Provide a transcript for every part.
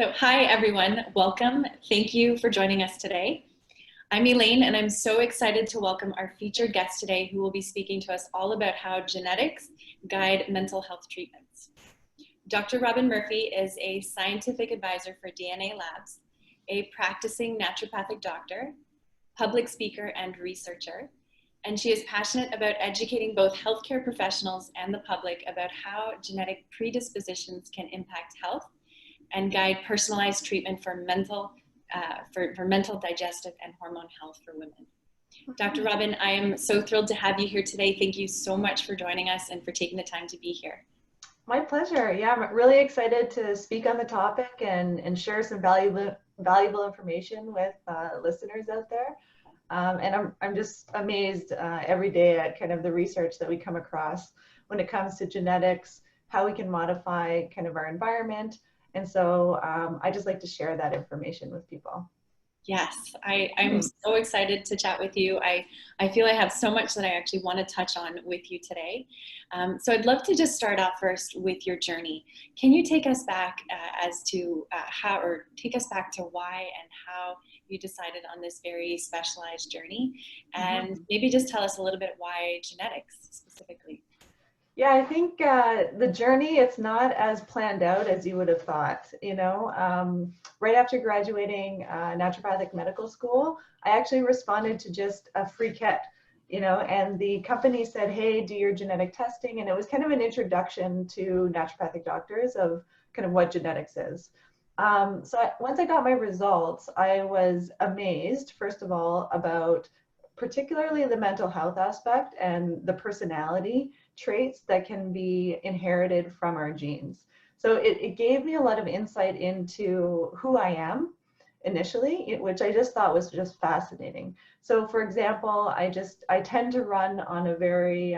So hi everyone, welcome. Thank you for joining us today. I'm Elaine and I'm so excited to welcome our featured guest today who will be speaking to us all about how genetics guide mental health treatments. Dr. Robyn Murphy is a scientific advisor for DNA Labs, a practicing naturopathic doctor, public speaker and researcher, and she is passionate about educating both healthcare professionals and the public about how genetic predispositions can impact health and guide personalized treatment for mental, digestive, and hormone health for women. Dr. Robyn, I am so thrilled to have you here today. Thank you so much for joining us and for taking the time to be here. My pleasure. Yeah, I'm really excited to speak on the topic and share some valuable information with listeners out there. And I'm just amazed every day at kind of the research that we come across when it comes to genetics, how we can modify kind of our environment. And so I just like to share that information with people. Yes, I'm so excited to chat with you. I feel I have so much that I actually want to touch on with you today. So I'd love to just start off first with your journey. Can you take us back as to take us back to why and how you decided on this very specialized journey? And maybe just tell us a little bit why genetics specifically. Yeah, I think the journey, it's not as planned out as you would have thought. Right after graduating naturopathic medical school, I actually responded to just a free kit, and the company said, hey, do your genetic testing. And it was kind of an introduction to naturopathic doctors of kind of what genetics is. Once I got my results, I was amazed, first of all, about particularly the mental health aspect and the personality traits that can be inherited from our genes. So it gave me a lot of insight into who I am initially, which I just thought was just fascinating. So for example, I tend to run on a very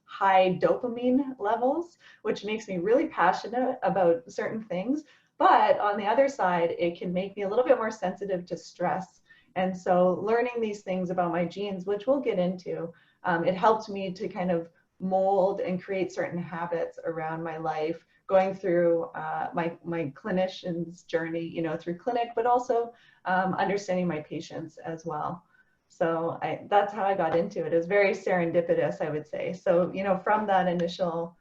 high dopamine levels, which makes me really passionate about certain things. But on the other side, it can make me a little bit more sensitive to stress. And so learning these things about my genes, which we'll get into, it helped me to kind of mold and create certain habits around my life, going through my clinician's journey, through clinic, but also understanding my patients as well. So that's how I got into it. It was very serendipitous, I would say. So, from that initial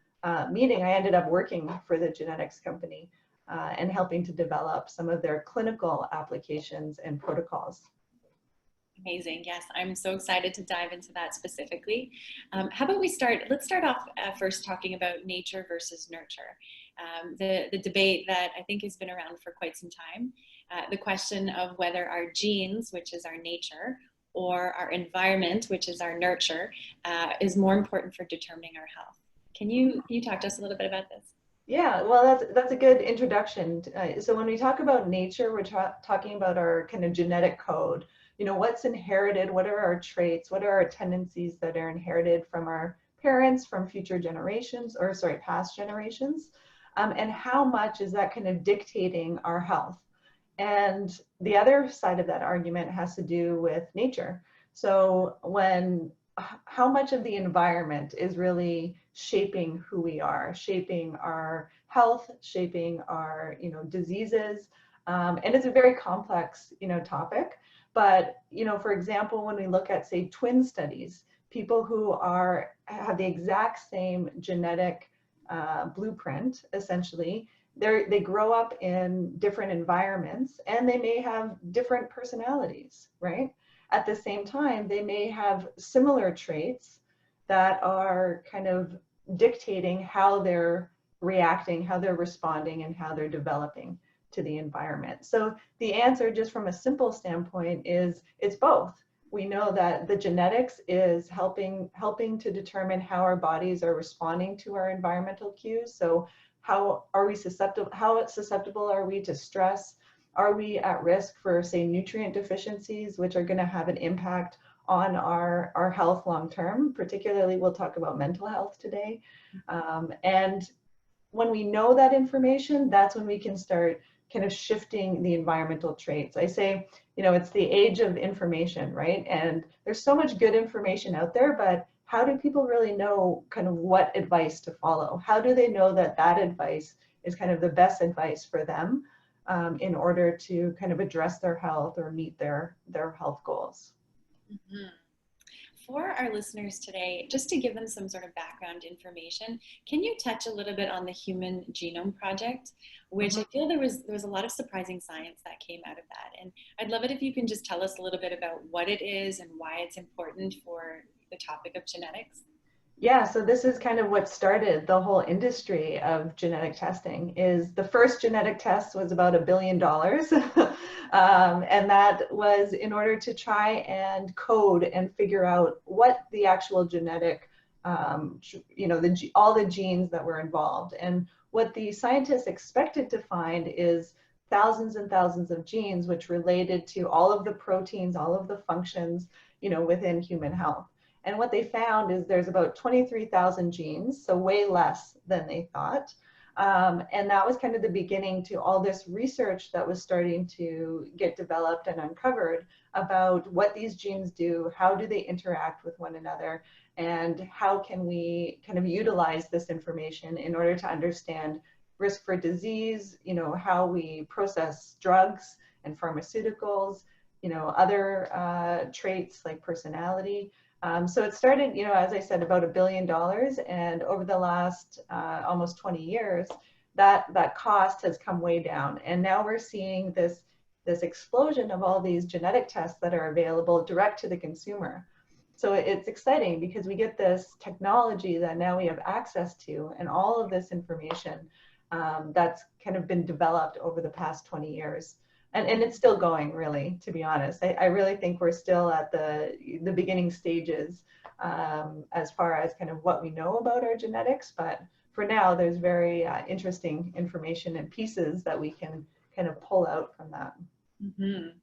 meeting, I ended up working for the genetics company and helping to develop some of their clinical applications and protocols. Amazing. Yes, I'm so excited to dive into that specifically. How about let's start off first talking about nature versus nurture. The debate that I think has been around for quite some time, the question of whether our genes, which is our nature, or our environment, which is our nurture, is more important for determining our health. Can you talk to us a little bit about this? Yeah, well, that's a good introduction. So when we talk about nature, we're talking about our kind of genetic code. What's inherited, what are our traits, what are our tendencies that are inherited from our parents, from future generations, past generations, and how much is that kind of dictating our health? And the other side of that argument has to do with nature. So how much of the environment is really shaping who we are, shaping our health, shaping our diseases, and it's a very complex topic. But for example, when we look at, say, twin studies, people who have the exact same genetic blueprint, essentially, they grow up in different environments and they may have different personalities, right? At the same time, they may have similar traits that are kind of dictating how they're reacting, how they're responding, and how they're developing to the environment. So the answer, just from a simple standpoint, is it's both. We know that the genetics is helping to determine how our bodies are responding to our environmental cues. So how susceptible are we to stress? Are we at risk for, say, nutrient deficiencies, which are going to have an impact on our health long term? Particularly, we'll talk about mental health today. And when we know that information, that's when we can start kind of shifting the environmental traits. I say, it's the age of information, right? And there's so much good information out there, but how do people really know kind of what advice to follow? How do they know that advice is kind of the best advice for them? in order to kind of address their health or meet their health goals. Mhm. For our listeners today, just to give them some sort of background information, can you touch a little bit on the Human Genome Project, which I feel there was a lot of surprising science that came out of that. And I'd love it if you can just tell us a little bit about what it is and why it's important for the topic of genetics. Yeah, so this is kind of what started the whole industry of genetic testing. Is the first genetic test was about $1 billion. And that was in order to try and code and figure out what the actual genetic, all the genes that were involved. And what the scientists expected to find is thousands and thousands of genes which related to all of the proteins, all of the functions, within human health. And what they found is there's about 23,000 genes, so way less than they thought. And that was kind of the beginning to all this research that was starting to get developed and uncovered about what these genes do, how do they interact with one another, and how can we kind of utilize this information in order to understand risk for disease, how we process drugs and pharmaceuticals, other traits like personality. So it started, as I said, about $1 billion, and over the last almost 20 years, that cost has come way down. And now we're seeing this explosion of all these genetic tests that are available direct to the consumer. So it's exciting because we get this technology that now we have access to, and all of this information that's kind of been developed over the past 20 years. And it's still going, really, to be honest. I really think we're still at the beginning stages as far as kind of what we know about our genetics. But for now, there's very interesting information and pieces that we can kind of pull out from that. Mm-hmm.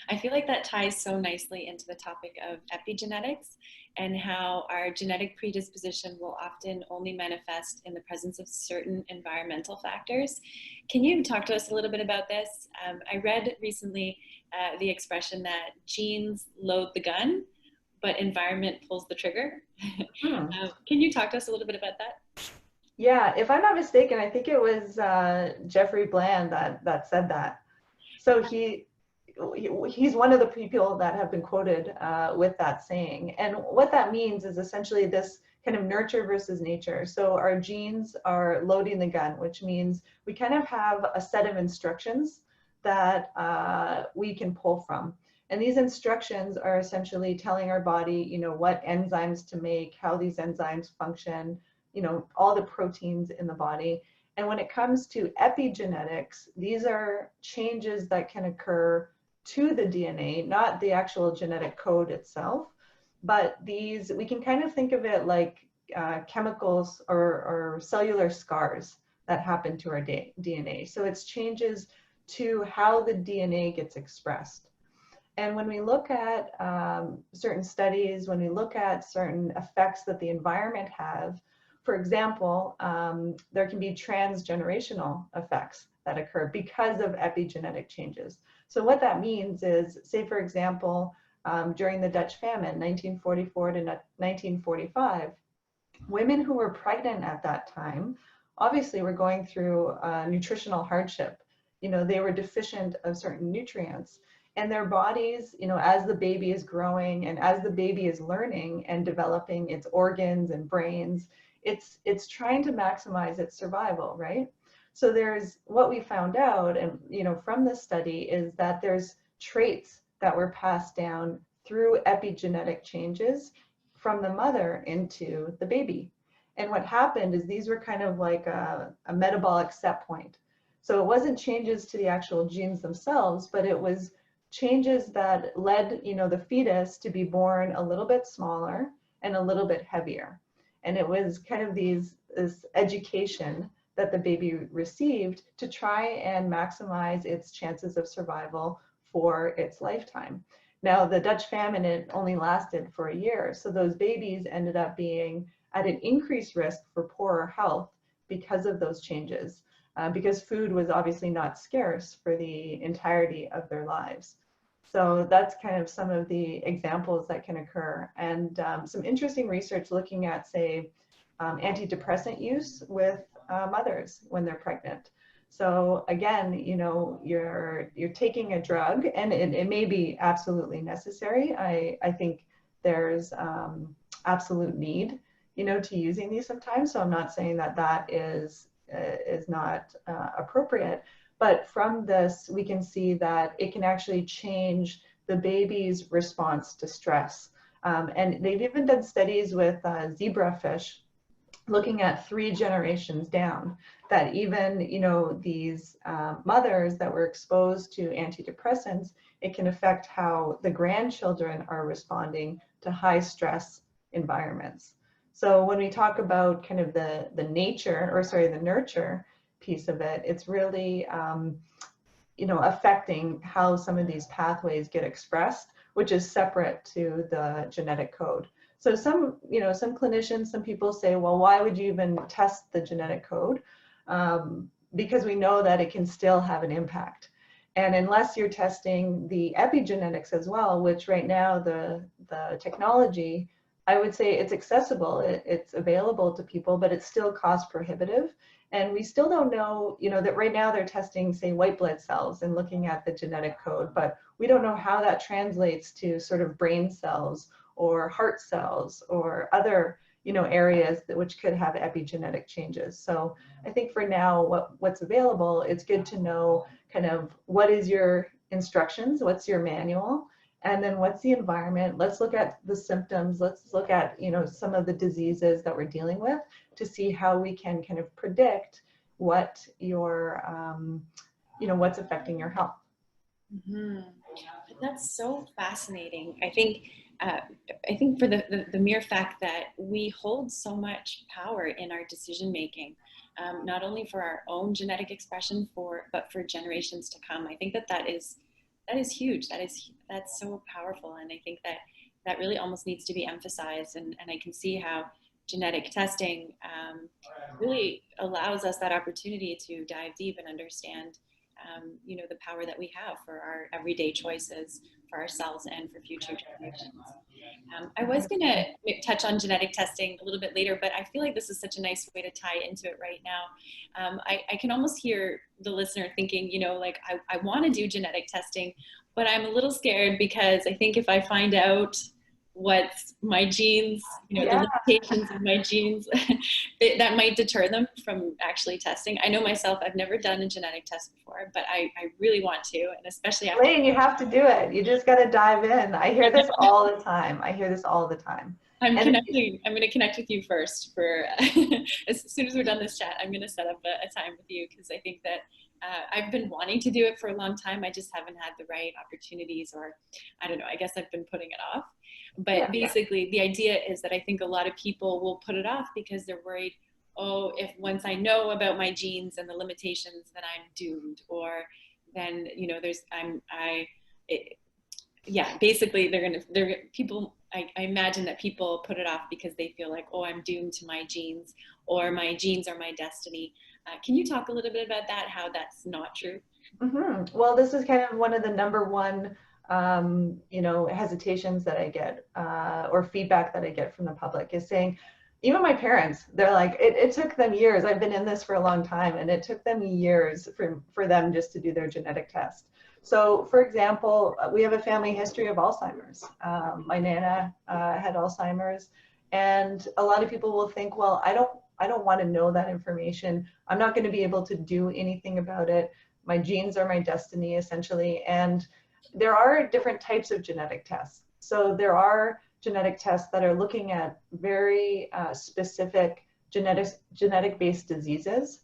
I feel like that ties so nicely into the topic of epigenetics and how our genetic predisposition will often only manifest in the presence of certain environmental factors. Can you talk to us a little bit about this? I read recently the expression that genes load the gun, but environment pulls the trigger. Can you talk to us a little bit about that? Yeah, if I'm not mistaken, I think it was Jeffrey Bland that said that. So he's one of the people that have been quoted with that saying. And what that means is essentially this kind of nurture versus nature. So our genes are loading the gun, which means we kind of have a set of instructions that we can pull from. And these instructions are essentially telling our body, what enzymes to make, how these enzymes function, all the proteins in the body. And when it comes to epigenetics, these are changes that can occur to the DNA, not the actual genetic code itself, but these, we can kind of think of it like chemicals or cellular scars that happen to our DNA. So it's changes to how the DNA gets expressed. And when we look at certain studies, when we look at certain effects that the environment have, for example, there can be transgenerational effects that occur because of epigenetic changes. So what that means is, say, for example, during the Dutch famine, 1944 to 1945, women who were pregnant at that time obviously were going through nutritional hardship. They were deficient of certain nutrients. And their bodies, as the baby is growing and as the baby is learning and developing its organs and brains, it's trying to maximize its survival, right? So there's what we found out, and from this study, is that there's traits that were passed down through epigenetic changes from the mother into the baby. And what happened is these were kind of like a metabolic set point. So it wasn't changes to the actual genes themselves, but it was changes that led the fetus to be born a little bit smaller and a little bit heavier. And it was kind of this education that the baby received to try and maximize its chances of survival for its lifetime. Now, the Dutch famine, it only lasted for a year. So those babies ended up being at an increased risk for poorer health because of those changes, because food was obviously not scarce for the entirety of their lives. So that's kind of some of the examples that can occur. And some interesting research looking at, say, antidepressant use with mothers when they're pregnant. So again, you know, you're taking a drug, and it may be absolutely necessary. I think there's absolute need, you know, to using these sometimes. So I'm not saying that that is not appropriate, but from this we can see that it can actually change the baby's response to stress. And they've even done studies with zebrafish, looking at 3 generations down, that even, you know, these mothers that were exposed to antidepressants, it can affect how the grandchildren are responding to high stress environments. So when we talk about kind of the nature, or sorry, the nurture piece of it, it's really you know, affecting how some of these pathways get expressed, which is separate to the genetic code. So some, you know, some clinicians, some people say, well, why would you even test the genetic code? Because we know that it can still have an impact. And unless you're testing the epigenetics as well, which right now the technology, I would say it's accessible, it's available to people, but it's still cost prohibitive. And we still don't know, you know, that right now they're testing, say, white blood cells and looking at the genetic code, but we don't know how that translates to sort of brain cells or heart cells or other, you know, areas that which could have epigenetic changes. So I think for now, what's available, it's good to know kind of what is your instructions, what's your manual, and then what's the environment. Let's look at the symptoms. Let's look at, you know, some of the diseases that we're dealing with to see how we can kind of predict what your, you know, what's affecting your health. Mm-hmm. That's so fascinating. I think for the mere fact that we hold so much power in our decision making, not only for our own genetic expression, but for generations to come. I think that is huge. That's so powerful, and I think that really almost needs to be emphasized. And I can see how genetic testing really allows us that opportunity to dive deep and understand you know, the power that we have for our everyday choices for ourselves and for future generations. I was going to touch on genetic testing a little bit later, but I feel like this is such a nice way to tie into it right now. I can almost hear the listener thinking, you know, like I want to do genetic testing, but I'm a little scared because I think if I find out what's my genes, you know, the limitations of my genes, that might deter them from actually testing. I know myself, I've never done a genetic test before, but I really want to, and especially after— Lane, you have to do it. You just got to dive in. I hear this all the time. I'm going to connect with you first for as soon as we're done this chat. I'm going to set up a time with you, because I think that I've been wanting to do it for a long time. I just haven't had the right opportunities, or I don't know, I guess I've been putting it off. But basically the idea is that I think a lot of people will put it off because they're worried, oh, if once I know about my genes and the limitations, then I'm doomed, or then, you know, basically I imagine that people put it off because they feel like, oh, I'm doomed to my genes, or my genes are my destiny. Can you talk a little bit about that, how that's not true? Mm-hmm. Well, this is kind of one of the number one, you know, hesitations that I get, or feedback that I get from the public, is saying, even my parents, they're like, it took them years. I've been in this for a long time, and it took them years for them just to do their genetic test. So, for example, we have a family history of Alzheimer's. My Nana had Alzheimer's, and a lot of people will think, well, I don't want to know that information. I'm not going to be able to do anything about it. My genes are my destiny, essentially. And there are different types of genetic tests. So there are genetic tests that are looking at very specific genetic-based diseases,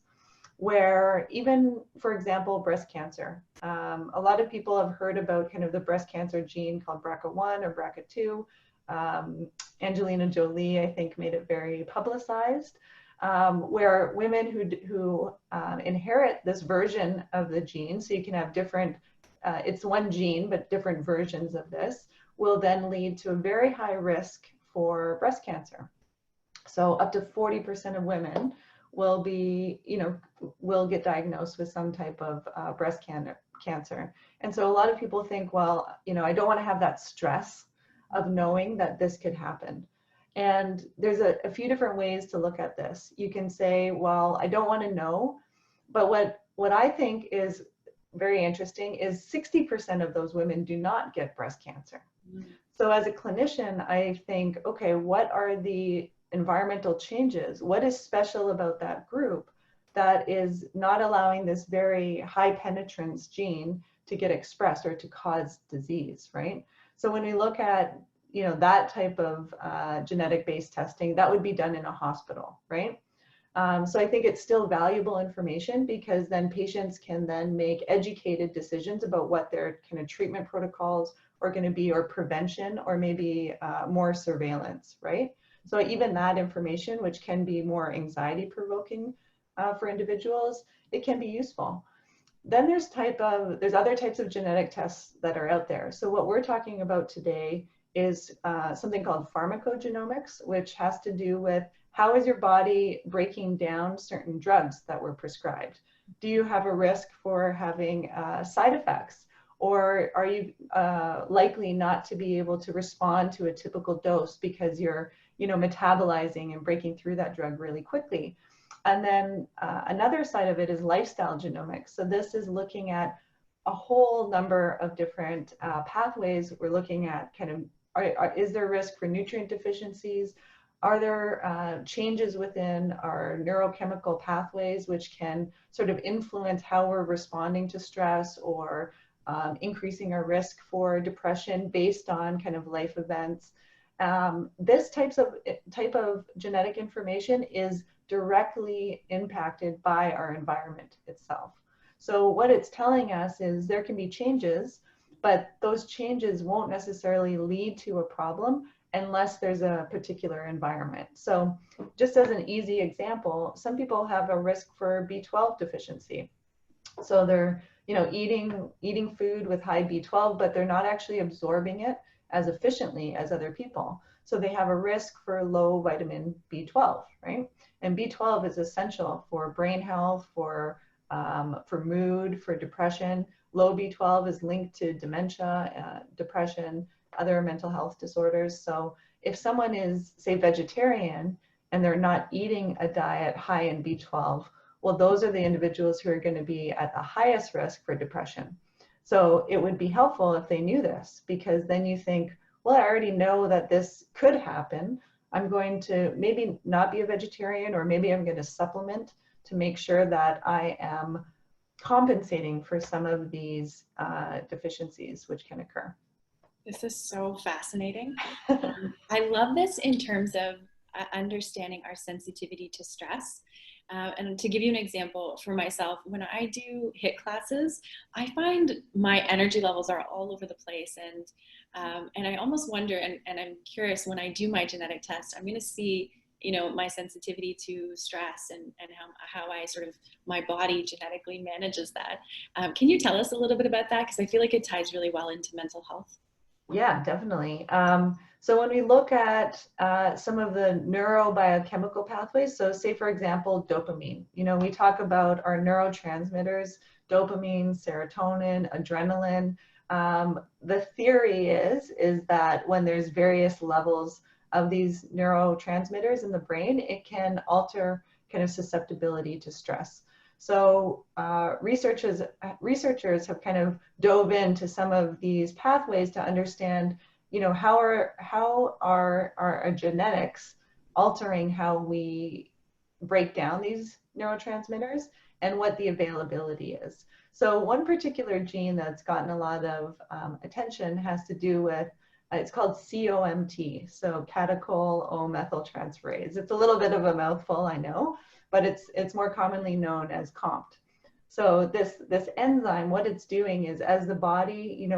where even, for example, breast cancer. A lot of people have heard about kind of the breast cancer gene called BRCA1 or BRCA2. Angelina Jolie, I think, made it very publicized, where women who inherit this version of the gene, so you can have different, it's one gene, but different versions of this, will then lead to a very high risk for breast cancer. So up to 40% of women will be, you know, will get diagnosed with some type of breast cancer. And so a lot of people think, well, you know, I don't want to have that stress of knowing that this could happen. And there's a few different ways to look at this. You can say, well, I don't want to know, but what I think is very interesting is 60% of those women do not get breast cancer. So as a clinician, I think, okay, what are the environmental changes? What is special about that group that is not allowing this very high penetrance gene to get expressed or to cause disease, right? So when we look at, that type of genetic based testing, that would be done in a hospital, right? So I think it's still valuable information because then patients can then make educated decisions about what their kind of treatment protocols are going to be, or prevention, or maybe more surveillance, right? So even that information, which can be more anxiety provoking for individuals, it can be useful. Then there's other types of genetic tests that are out there. So what we're talking about today is something called pharmacogenomics, which has to do with how is your body breaking down certain drugs that were prescribed? Do you have a risk for having side effects? Or are you likely not to be able to respond to a typical dose because you're, metabolizing and breaking through that drug really quickly? And then another side of it is lifestyle genomics. So this is looking at a whole number of different pathways. We're looking at kind of, is there risk for nutrient deficiencies? Are there changes within our neurochemical pathways which can sort of influence how we're responding to stress, or increasing our risk for depression based on kind of life events? This type of genetic information is directly impacted by our environment itself. So what it's telling us is there can be changes, but those changes won't necessarily lead to a problem unless there's a particular environment. So just as an easy example, some people have a risk for B12 deficiency. So they're, eating food with high B12, but they're not actually absorbing it as efficiently as other people. So they have a risk for low vitamin B12, right? And B12 is essential for brain health, for mood, for depression. Low B12 is linked to dementia, depression, other mental health disorders. So if someone is, say, vegetarian and they're not eating a diet high in B12, well, those are the individuals who are going to be at the highest risk for depression. So it would be helpful if they knew this, because then you think, well, I already know that this could happen. I'm going to maybe not be a vegetarian, or maybe I'm going to supplement to make sure that I am compensating for some of these deficiencies which can occur. This is so fascinating. I love this in terms of understanding our sensitivity to stress. And to give you an example for myself, when I do HIIT classes, I find my energy levels are all over the place. And I almost wonder, and I'm curious, when I do my genetic test, I'm going to see, my sensitivity to stress and how I sort of, my body genetically manages that. Can you tell us a little bit about that? Because I feel like it ties really well into mental health. Yeah, definitely. So when we look at some of the neurobiochemical pathways, so say, for example, dopamine, we talk about our neurotransmitters, dopamine, serotonin, adrenaline. The theory is that when there's various levels of these neurotransmitters in the brain, it can alter kind of susceptibility to stress. So researchers have kind of dove into some of these pathways to understand, how are our genetics altering how we break down these neurotransmitters, and what the availability is. So one particular gene that's gotten a lot of attention has to do with, it's called COMT, so catechol O methyltransferase. It's a little bit of a mouthful, I know, but it's more commonly known as COMT. So this enzyme, what it's doing is, as the body,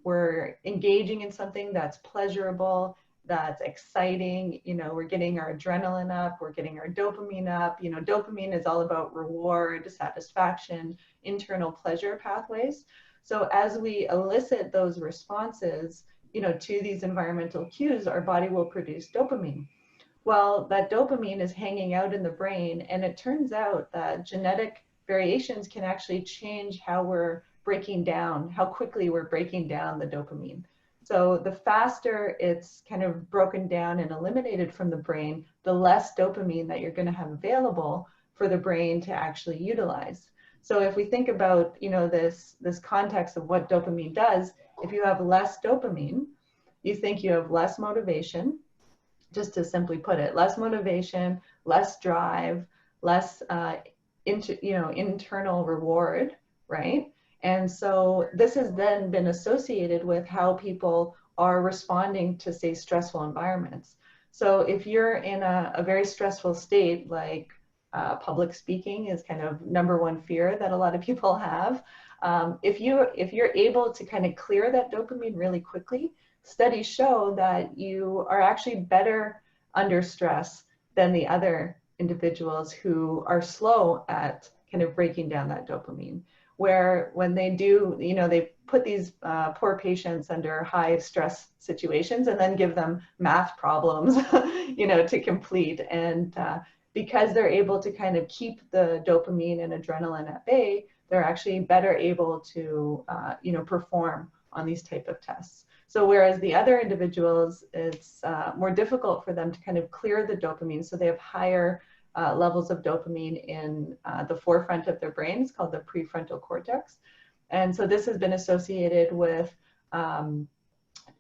we're engaging in something that's pleasurable, that's exciting, we're getting our adrenaline up, we're getting our dopamine up. Dopamine is all about reward, satisfaction, internal pleasure pathways. So as we elicit those responses, to these environmental cues, our body will produce dopamine. Well, that dopamine is hanging out in the brain, and it turns out that genetic variations can actually change how we're breaking down, how quickly we're breaking down the dopamine. So the faster it's kind of broken down and eliminated from the brain, the less dopamine that you're going to have available for the brain to actually utilize. So if we think about, this context of what dopamine does, if you have less dopamine, you think you have less motivation, just to simply put it, less motivation, less drive, less internal reward, right? And so this has then been associated with how people are responding to, say, stressful environments. So if you're in a very stressful state, like public speaking is kind of number one fear that a lot of people have. If you're able to kind of clear that dopamine really quickly, studies show that you are actually better under stress than the other individuals who are slow at kind of breaking down that dopamine. Where when they do, they put these poor patients under high stress situations and then give them math problems, to complete. And because they're able to kind of keep the dopamine and adrenaline at bay, they're actually better able to, perform on these type of tests. So whereas the other individuals, it's more difficult for them to kind of clear the dopamine. So they have higher levels of dopamine in the forefront of their brains, called the prefrontal cortex. And so this has been associated with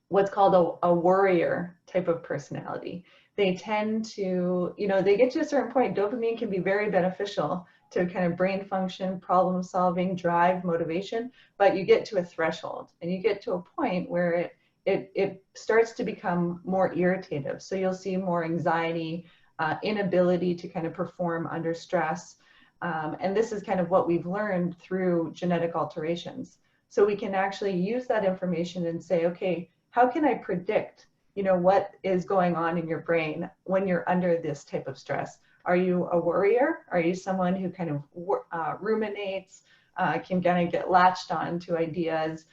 what's called a worrier type of personality. They tend to, they get to a certain point, dopamine can be very beneficial to kind of brain function, problem solving, drive, motivation, but you get to a threshold and you get to a point where it starts to become more irritative. So you'll see more anxiety, inability to kind of perform under stress. And this is kind of what we've learned through genetic alterations. So we can actually use that information and say, okay, how can I predict, what is going on in your brain when you're under this type of stress? Are you a worrier? Are you someone who kind of ruminates, can kind of get latched on to ideas,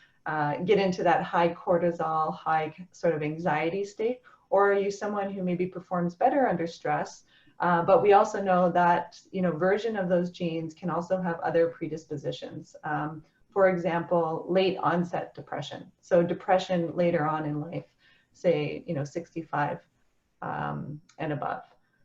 get into that high cortisol, high sort of anxiety state? Or are you someone who maybe performs better under stress? But we also know that, version of those genes can also have other predispositions. For example, late onset depression. So depression later on in life, say, 65 and above.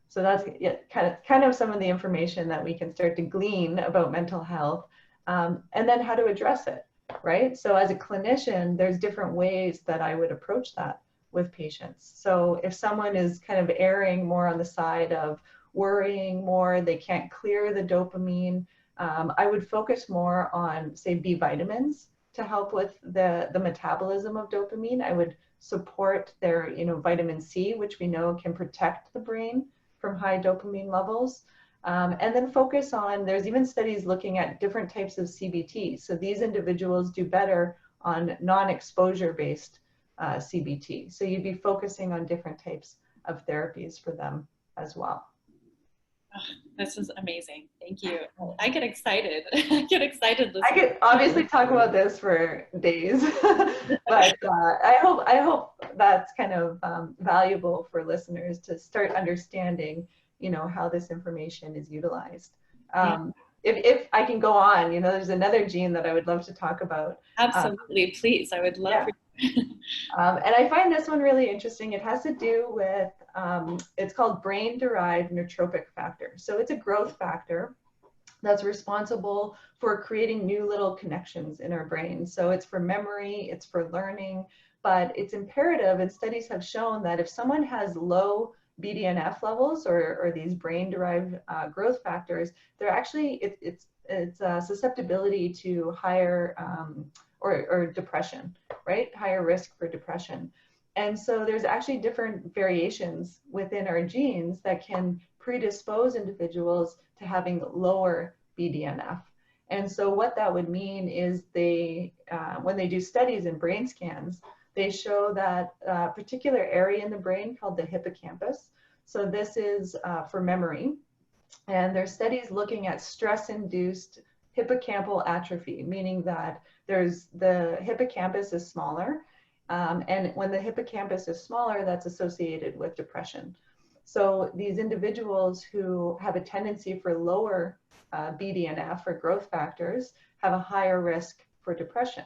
So that's kind of some of the information that we can start to glean about mental health, and then how to address it, right? So as a clinician, there's different ways that I would approach that with patients. So if someone is kind of erring more on the side of worrying more, they can't clear the dopamine, I would focus more on, say, B vitamins to help with the metabolism of dopamine. I would support their, vitamin C, which we know can protect the brain from high dopamine levels. And then focus on, there's even studies looking at different types of CBT. So these individuals do better on non-exposure based CBT. So you'd be focusing on different types of therapies for them as well. Oh, this is amazing. Thank you. I get excited. I get excited listening. I could obviously talk about this for days, but I hope that's kind of valuable for listeners to start understanding, how this information is utilized. If I can go on, there's another gene that I would love to talk about. Absolutely, please. I would love for you. And I find this one really interesting. It has to do with, it's called brain-derived neurotrophic factor. So it's a growth factor that's responsible for creating new little connections in our brain. So it's for memory, it's for learning, but it's imperative, and studies have shown that if someone has low BDNF levels or these brain-derived growth factors, they're actually, it's susceptibility to higher or depression, right? Higher risk for depression. And so there's actually different variations within our genes that can predispose individuals to having lower BDNF. And so what that would mean is they, when they do studies in brain scans, they show that a particular area in the brain called the hippocampus. So this is for memory. And there's studies looking at stress-induced hippocampal atrophy, meaning that the hippocampus is smaller. And when the hippocampus is smaller, that's associated with depression. So these individuals who have a tendency for lower BDNF or growth factors have a higher risk for depression.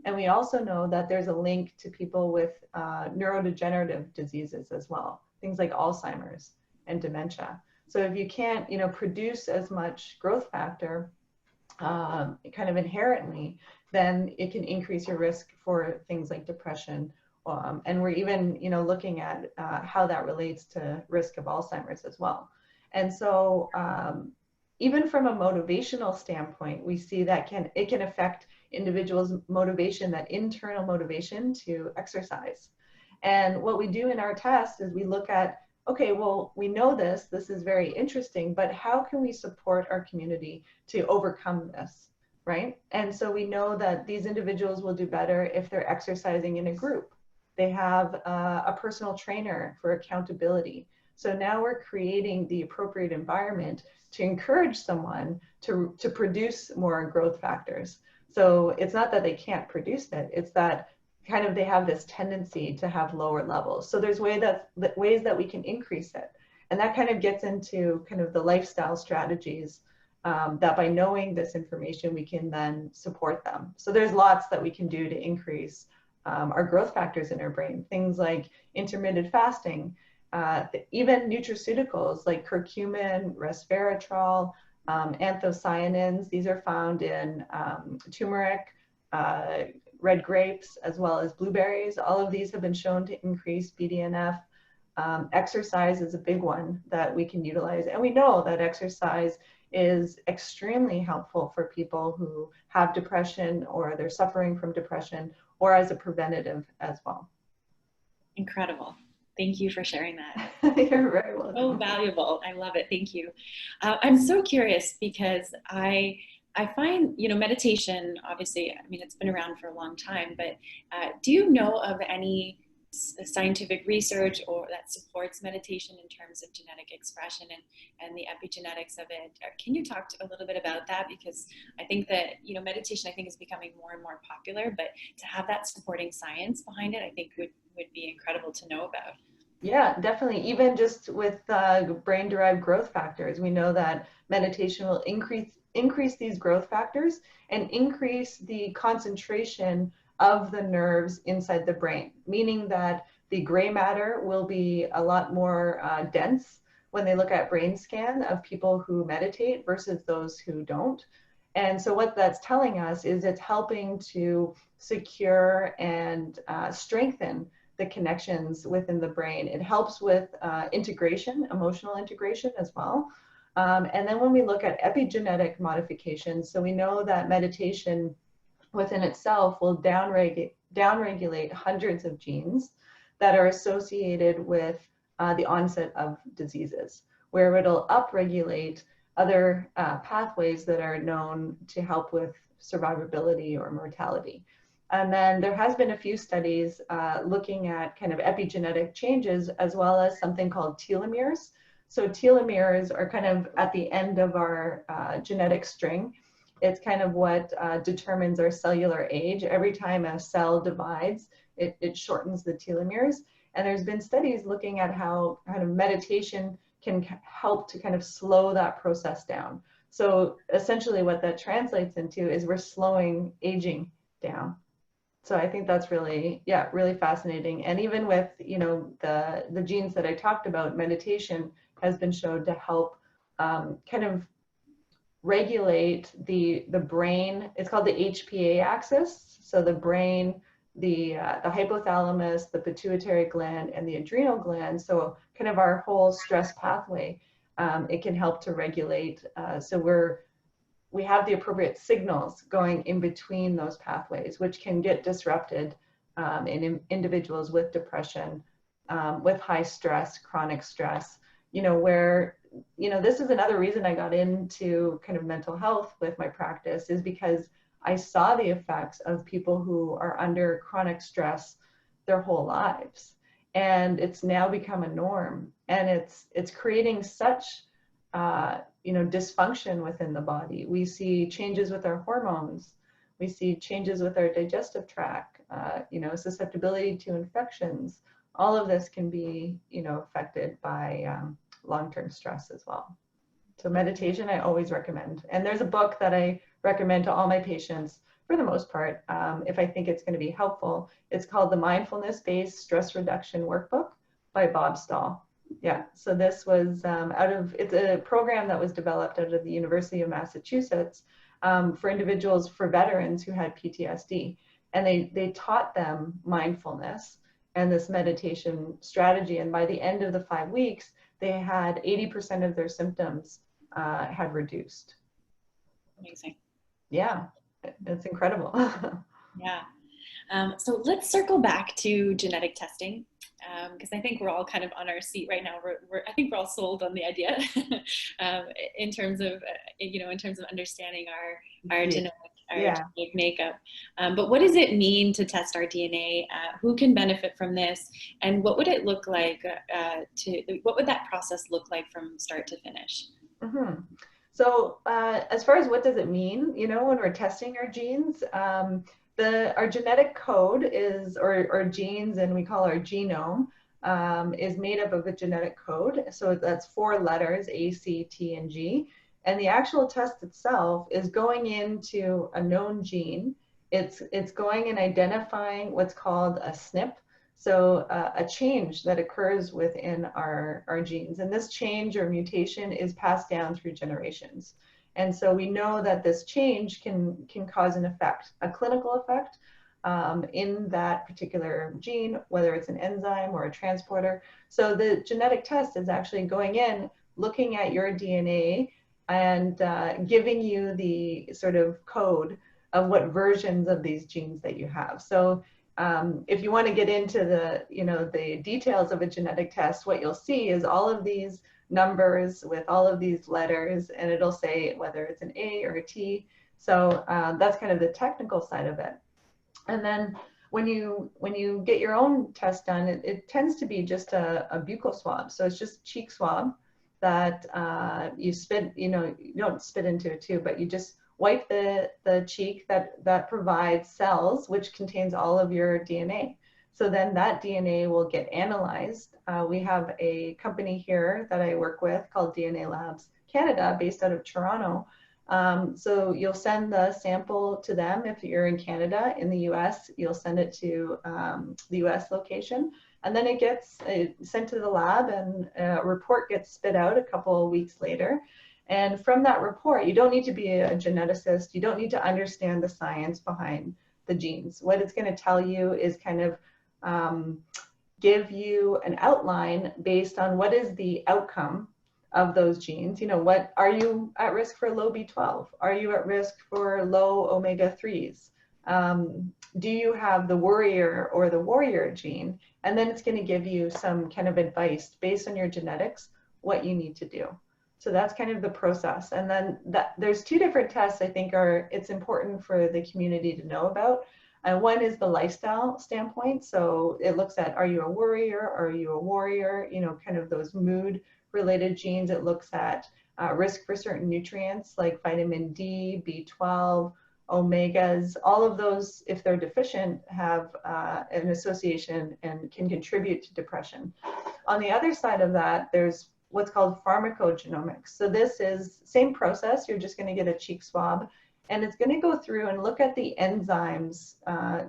And we also know that there's a link to people with neurodegenerative diseases as well, things like Alzheimer's and dementia. So if you can't, produce as much growth factor, kind of inherently, then it can increase your risk for things like depression. And we're even, looking at how that relates to risk of Alzheimer's as well. And so even from a motivational standpoint, we see that it can affect individuals' motivation, that internal motivation to exercise. And what we do in our test is we look at, okay, well, we know this is very interesting, but how can we support our community to overcome this, right? And so we know that these individuals will do better if they're exercising in a group. They have a personal trainer for accountability. So now we're creating the appropriate environment to encourage someone to produce more growth factors. So it's not that they can't produce it, it's that kind of they have this tendency to have lower levels. So there's ways that we can increase it. And that kind of gets into kind of the lifestyle strategies that by knowing this information, we can then support them. So there's lots that we can do to increase our growth factors in our brain. Things like intermittent fasting, even nutraceuticals like curcumin, resveratrol, anthocyanins. These are found in turmeric, red grapes, as well as blueberries. All of these have been shown to increase BDNF. Exercise is a big one that we can utilize. And we know that exercise is extremely helpful for people who have depression or they're suffering from depression, or as a preventative as well. Incredible. Thank you for sharing that. You're very welcome. So valuable. I love it. Thank you. I'm so curious because I find, meditation, obviously, I mean, it's been around for a long time, but do you know of any scientific research or that supports meditation in terms of genetic expression and the epigenetics of it? Or can you talk a little bit about that? Because I think that, meditation, I think, is becoming more and more popular, but to have that supporting science behind it, I think would be incredible to know about. Yeah, definitely. Even just with brain-derived growth factors, we know that meditation will increase these growth factors and increase the concentration of the nerves inside the brain, meaning that the gray matter will be a lot more dense when they look at brain scan of people who meditate versus those who don't. And so what that's telling us is it's helping to secure and strengthen the connections within the brain. It helps with integration, emotional integration as well. And then when we look at epigenetic modifications, so we know that meditation within itself will downregulate hundreds of genes that are associated with the onset of diseases, where it'll upregulate other pathways that are known to help with survivability or mortality. And then there has been a few studies looking at kind of epigenetic changes, as well as something called telomeres. So telomeres are kind of at the end of our genetic string. It's kind of what determines our cellular age. Every time a cell divides, it shortens the telomeres. And there's been studies looking at how kind of meditation can help to kind of slow that process down. So essentially what that translates into is we're slowing aging down. So I think that's really, really fascinating. And even with, the genes that I talked about, meditation has been shown to help kind of regulate the brain. It's called the HPA axis. So the brain, the hypothalamus, the pituitary gland, and the adrenal gland. So kind of our whole stress pathway, it can help to regulate. So we have the appropriate signals going in between those pathways, which can get disrupted in individuals with depression, with high stress, chronic stress, where, this is another reason I got into kind of mental health with my practice, is because I saw the effects of people who are under chronic stress their whole lives. And it's now become a norm, and it's creating such dysfunction within the body. We see changes with our hormones. We see changes with our digestive tract, susceptibility to infections. All of this can be, affected by long-term stress as well. So meditation, I always recommend. And there's a book that I recommend to all my patients for the most part, if I think it's going to be helpful. It's called the Mindfulness-Based Stress Reduction Workbook by Bob Stahl. Yeah, so this was it's a program that was developed out of the University of Massachusetts for individuals, for veterans who had PTSD. And they taught them mindfulness and this meditation strategy. And by the end of the 5 weeks, they had 80% of their symptoms had reduced. Amazing. Yeah, it's incredible. Yeah. So let's circle back to genetic testing, because I think we're all kind of on our seat right now. I think we're all sold on the idea in terms of, in terms of understanding our genetic makeup. But what does it mean to test our DNA? Who can benefit from this? And what would it look like what would that process look like from start to finish? Mm-hmm. So as far as what does it mean, when we're testing our genes, our genetic code is, or genes, and we call our genome, is made up of a genetic code. So that's 4 letters, A, C, T, and G. And the actual test itself is going into a known gene. It's going and identifying what's called a SNP. So a change that occurs within our genes. And this change or mutation is passed down through generations. And so we know that this change can cause an effect, a clinical effect in that particular gene, whether it's an enzyme or a transporter. So the genetic test is actually going in, looking at your DNA and giving you the sort of code of what versions of these genes that you have. So if you want to get into the details of a genetic test, what you'll see is all of these numbers with all of these letters, and it'll say whether it's an A or a T. So that's kind of the technical side of it. And then when you get your own test done, it tends to be just a buccal swab. So it's just cheek swab that you spit, you don't spit into it too, but you just wipe the cheek that provides cells, which contains all of your DNA. So then that DNA will get analyzed. We have a company here that I work with called DNA Labs Canada, based out of Toronto. So you'll send the sample to them if you're in Canada. In the US, you'll send it to the US location. And then it gets sent to the lab, and a report gets spit out a couple of weeks later. And from that report, you don't need to be a geneticist. You don't need to understand the science behind the genes. What it's going to tell you is kind of give you an outline based on what is the outcome of those genes. What are you at risk for low B12? Are you at risk for low omega-3s? Do you have the worrier or the warrior gene? And then it's going to give you some kind of advice based on your genetics, what you need to do. So that's kind of the process. And then there's 2 different tests I think it's important for the community to know about. One is the lifestyle standpoint. So it looks at, are you a worrier? Are you a warrior? Kind of those mood related genes. It looks at risk for certain nutrients like vitamin D, B12, omegas. All of those, if they're deficient, have an association and can contribute to depression. On the other side of that, there's what's called pharmacogenomics. So this is same process. You're just going to get a cheek swab, and it's going to go through and look at the enzymes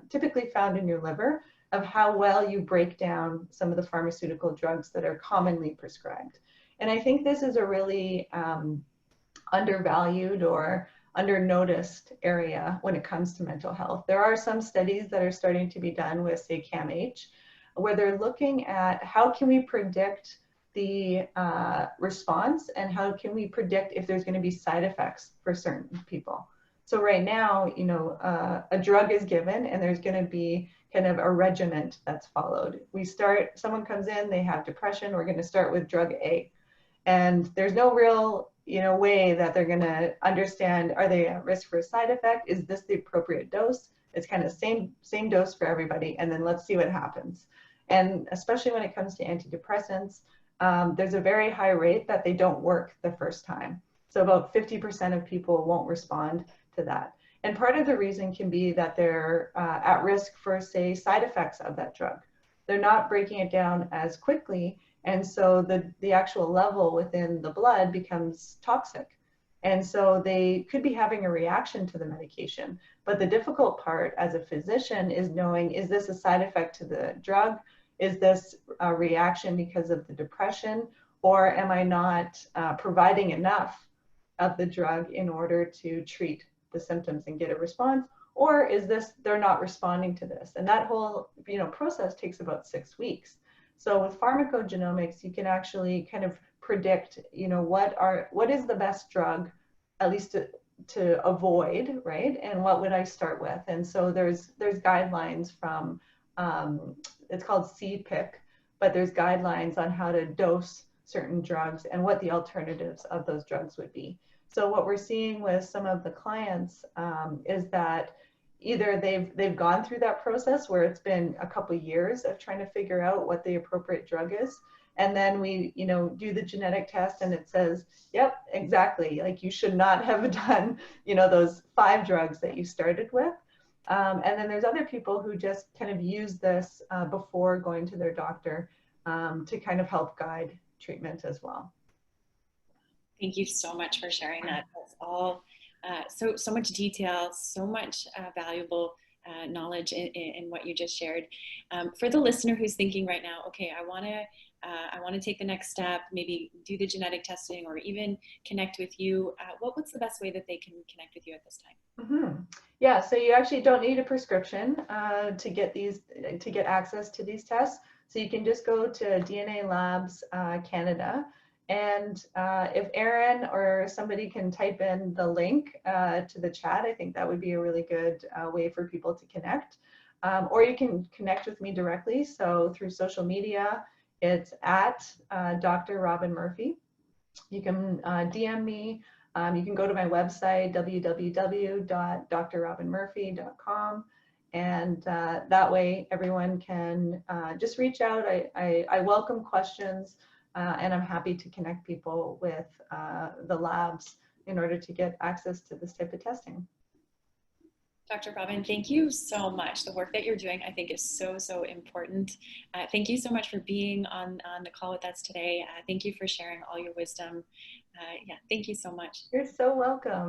typically found in your liver, of how well you break down some of the pharmaceutical drugs that are commonly prescribed. And I think this is a really undervalued or under-noticed area when it comes to mental health. There are some studies that are starting to be done with, say, CAMH, where they're looking at how can we predict the response, and how can we predict if there's going to be side effects for certain people. So right now, a drug is given, and there's going to be kind of a regimen that's followed. Someone comes in, they have depression, we're going to start with drug A. And there's no real way that they're going to understand, are they at risk for a side effect? Is this the appropriate dose? It's kind of same dose for everybody, and then let's see what happens. And especially when it comes to antidepressants, there's a very high rate that they don't work the first time. So about 50% of people won't respond to that. And part of the reason can be that they're at risk for, say, side effects of that drug. They're not breaking it down as quickly, and so the actual level within the blood becomes toxic. And so they could be having a reaction to the medication. But the difficult part as a physician is knowing, is this a side effect to the drug? Is this a reaction because of the depression? Or am I not providing enough of the drug in order to treat the symptoms and get a response, or is this they're not responding to this? And that whole process takes about 6 weeks. So with pharmacogenomics, you can actually kind of predict, what is the best drug, at least to avoid, right? And what would I start with? And so there's guidelines from, it's called CPIC, but there's guidelines on how to dose certain drugs and what the alternatives of those drugs would be. So what we're seeing with some of the clients is that either they've gone through that process where it's been a couple of years of trying to figure out what the appropriate drug is, and then we do the genetic test and it says, yep, exactly, like you should not have done those 5 drugs that you started with. And then there's other people who just kind of use this before going to their doctor to kind of help guide treatment as well. Thank you so much for sharing that. That's all so much detail, so much valuable knowledge in what you just shared. For the listener who's thinking right now, okay, I want to take the next step, maybe do the genetic testing or even connect with you. What's the best way that they can connect with you at this time? Mm-hmm. Yeah, so you actually don't need a prescription to get access to these tests. So you can just go to DNA Labs Canada. And if Aaron or somebody can type in the link to the chat, I think that would be a really good way for people to connect. Or you can connect with me directly. So through social media, it's at Dr. Robyn Murphy. You can DM me. You can go to my website, www.drrobynmurphy.com. And that way everyone can just reach out. I welcome questions. And I'm happy to connect people with the labs in order to get access to this type of testing. Dr. Robyn, thank you so much. The work that you're doing, I think, is so, so important. Thank you so much for being on the call with us today. Thank you for sharing all your wisdom. Yeah, thank you so much. You're so welcome.